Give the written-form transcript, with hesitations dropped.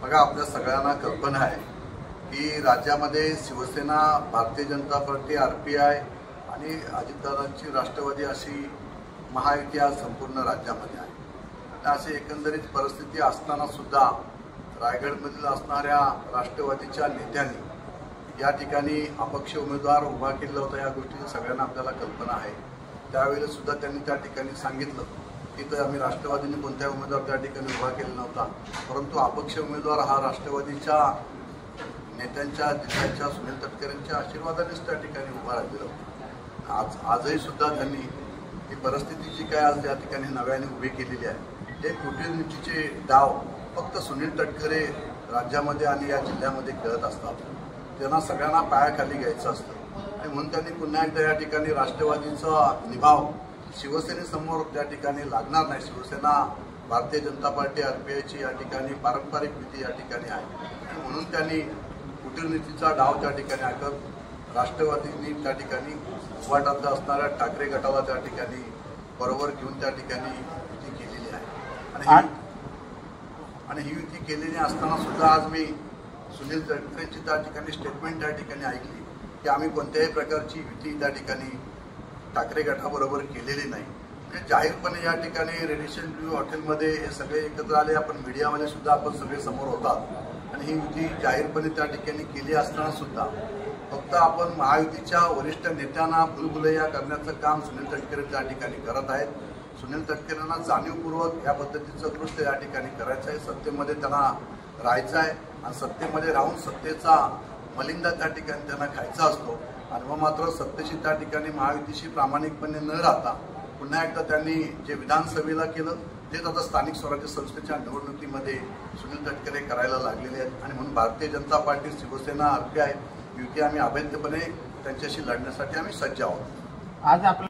बघा, आपल्या सगळ्यांना कल्पना आहे की राज्यामध्ये शिवसेना, भारतीय जनता पार्टी, आरपीआय आणि अजितदादांची राष्ट्रवादी अशी महायुती आज संपूर्ण राज्यामध्ये आहे. अशी एकंदरीत परिस्थिती असताना सुद्धा रायगडमधील असणाऱ्या राष्ट्रवादीच्या नेत्यांनी या ठिकाणी अपक्ष उमेदवार उभा केला होता. या गोष्टीची सगळ्यांना आपल्याला कल्पना आहे. त्यावेळेला सुद्धा त्यांनी त्या ठिकाणी सांगितलं की तर आम्ही राष्ट्रवादीने कोणत्याही उमेदवार त्या ठिकाणी उभा केला नव्हता, परंतु अपक्ष उमेदवार हा राष्ट्रवादीच्या नेत्यांच्या, जिल्ह्याच्या सुनील तटकरेंच्या आशीर्वादानेच त्या ठिकाणी उभा राहिलेला होता. आजही सुद्धा त्यांनी ही परिस्थिती जी काय आज या ठिकाणी नव्याने उभी केलेली आहे, हे कूटनीतीचे डाव फक्त सुनील तटकरे राज्यामध्ये आणि या जिल्ह्यामध्ये खेळत असतात. त्यांना सगळ्यांना पायाखाली घ्यायचं असतं आणि म्हणून त्यांनी पुन्हा एकदा या ठिकाणी राष्ट्रवादीचा निभाव शिवसेनेसमोर त्या ठिकाणी लागणार नाही. शिवसेना, भारतीय जनता पार्टी, आरपीआयची या ठिकाणी पारंपरिक युती या ठिकाणी आहे आणि म्हणून त्यांनी कूटनीतीचा डाव त्या ठिकाणी आखत राष्ट्रवादींनी त्या ठिकाणी उभाटातल्या असणाऱ्या ठाकरे गटाला त्या ठिकाणी बरोबर घेऊन त्या ठिकाणी युती केलेली आहे. आणि ही युती केलेली असताना सुद्धा आज मी सुनील तटकरेंची त्या ठिकाणी स्टेटमेंट त्या ठिकाणी ऐकली की आम्ही कोणत्याही प्रकारची युती त्या ठिकाणी ठाकरे गटाबरोबर केलेली नाही. म्हणजे जाहीरपणे या ठिकाणी रेडिशन ब्ल्यू हॉटेलमध्ये हे सगळे एकत्र आले. आपण मीडियामध्ये सुद्धा आपण सगळे समोर होतात आणि ही युती जाहीरपणे त्या ठिकाणी केली असताना सुद्धा फक्त आपण महायुतीच्या वरिष्ठ नेत्यांना भुलभुलैया करण्याचं काम सुनील तटकरे त्या ठिकाणी करत आहेत. सुनील तटकरेंना जाणीवपूर्वक या पद्धतीचं कृत्य या ठिकाणी करायचं आहे. सत्तेमध्ये त्यांना राहायचं आहे आणि सत्तेमध्ये राहून सत्तेचा मलिंदा त्या ठिकाणी त्यांना खायचा असतो आणि मग मात्र सत्तेशी त्या ठिकाणी महायुतीशी प्रामाणिकपणे न राहता पुन्हा एकदा त्यांनी जे विधानसभेला केलं तेच आता स्थानिक स्वराज्य संस्थेच्या निवडणुकीमध्ये सुनील तटकरे करायला लागलेले आहेत. आणि म्हणून भारतीय जनता पार्टी, शिवसेना, आरपीआय युती आम्ही अभेद्यपणे त्यांच्याशी लढण्यासाठी आम्ही सज्ज आहोत. आज आपल्या